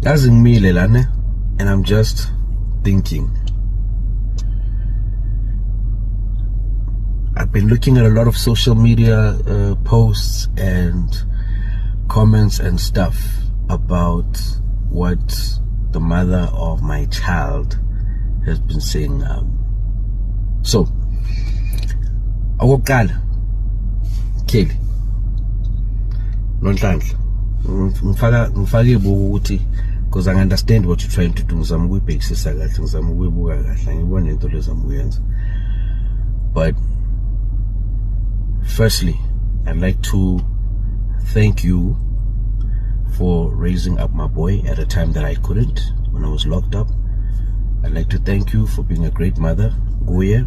Doesn't mean Lelane, and I'm just thinking. I've been looking at a lot of social media posts and comments and stuff about what the mother of my child has been saying. So, okokuqala, Kelly, Nonhlanhla, ngifake ibuku ukuthi because I understand what you're trying to do. Ngizama ukuyibhekisisa kahle, ngizama ukuyibuka kahle, ngibone into lezama ukuyenza. But firstly, I'd like to thank you for raising up my boy at a time that I couldn't, when I was locked up. I'd like to thank you for being a great mother, Guye.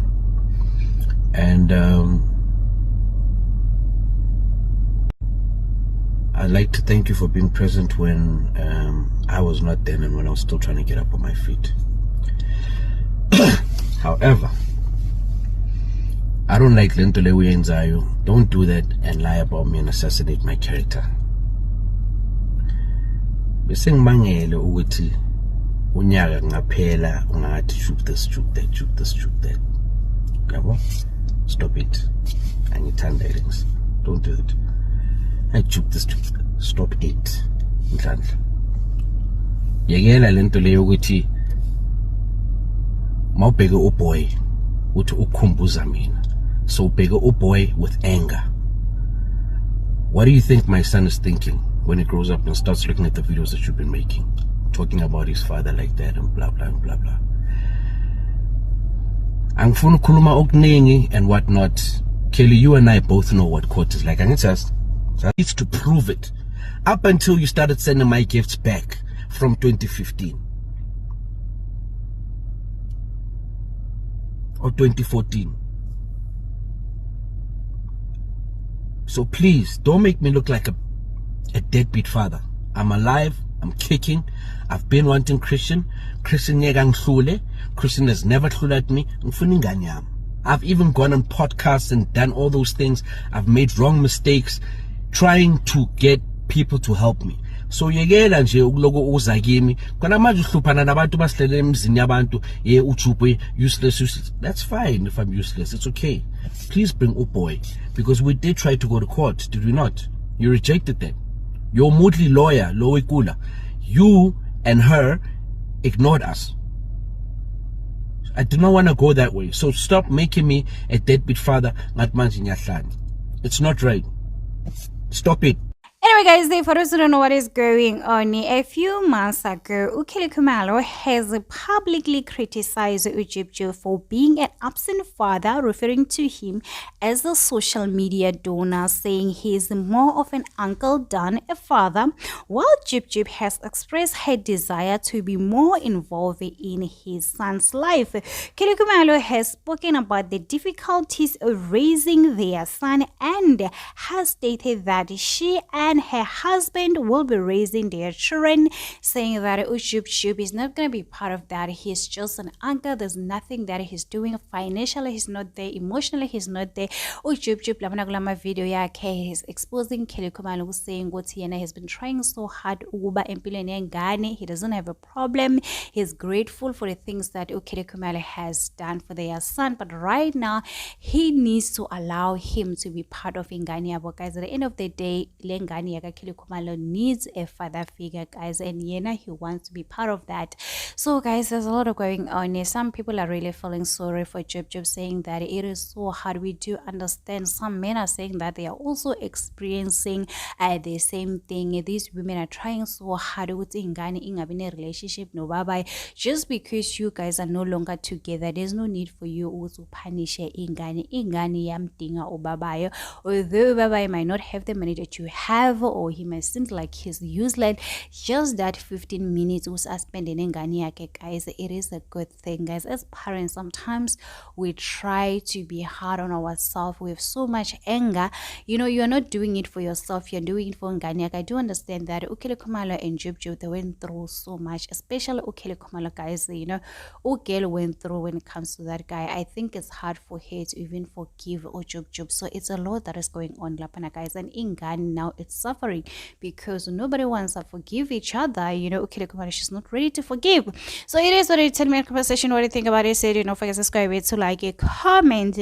And I'd like to thank you for being present when I was not there and when I was still trying to get up on my feet. However, I don't like Lentole Uyenzayo. Don't do that and lie about me and assassinate my character. Bese ngimangele ukuthi unyaka ngaphela ungathi shoot this, shoot that, shoot this, shoot that. Yabo? Stop it. Angithanda things. Don't do it. I shoot this, stop it. Nhlanhla. Yekela lento leyo ukuthi mawubheke uboy uthi ukhumbuza mina. So bigger boy with anger. What do you think my son is thinking when he grows up and starts looking at the videos that you've been making, talking about his father like that and blah blah and blah blah? Angifuna ukukhuluma okuningi and whatnot. Kelly, you and I both know what court is like. And it's just needs to prove it. Up until you started sending my gifts back from 2015 or 2014. So please, don't make me look like a deadbeat father. I'm alive, I'm kicking, I've been wanting Christian. Christian has never hlula at me. I've even gone on podcasts and done all those things. I've made wrong mistakes trying to get people to help me. So yekela nje ukuloko uza kimi kona manje uhluphana nabantu basihlele emzini yabantu uJubwe useless. That's fine if I'm useless, it's okay. Please bring boy, because we did try to go to court, did we not? You rejected that. Your moodly lawyer Lowe Kula, you and her ignored us. I do not want to go that way, so stop making me a deadbeat father. It's not right. Stop it. Anyway, guys, for those who don't know what is going on, a few months ago, Ukele Khumalo has publicly criticized Ujibju for being an absent father, referring to him as a social media donor, saying he is more of an uncle than a father, while Jib has expressed her desire to be more involved in his son's life. Ukele Khumalo has spoken about the difficulties of raising their son and has stated that she and her husband will be raising their children, saying that Ujib is not going to be part of that. He's just an uncle. There's nothing that he's doing financially. He's not there. Emotionally, he's not there. Ujib lamanagulama video yakhe, he's exposing Kelly Khumalo, saying what he has been trying so hard. He doesn't have a problem. He's grateful for the things that Kelly Khumalo has done for their son, but right now he needs to allow him to be part of Ingani. Guys, at the end of the day, Lengani Kelly Khumalo needs a father figure, guys, and Yena, he wants to be part of that. So guys, there's a lot of going on here. Some people are really feeling sorry for Jib, saying that it is so hard. We do understand. Some men are saying that they are also experiencing the same thing. These women are trying so hard with in a relationship, no bye. Just because you guys are no longer together, there's no need for you to punish ingani yam dinga or babayo. Although babai might not have the money that you have, or he may seem like he's useless, just that 15 minutes was spending in Ghana, guys, it is a good thing, guys. As parents, sometimes we try to be hard on ourselves with so much anger. You know, you're not doing it for yourself, you're doing it for Ghana. I do understand that Ukele Khumalo and Jib, they went through so much, especially Ukele Khumalo, guys. You know, Ukele went through when it comes to that guy. I think it's hard for her to even forgive Jib. So it's a lot that is going on, Lapana, guys. And in Ghana now, it's suffering because nobody wants to forgive each other. Ukele Khumalo, she's not ready to forgive. So it is what a 10-minute conversation. What do you think about it? Say, don't forget to subscribe to like, comment,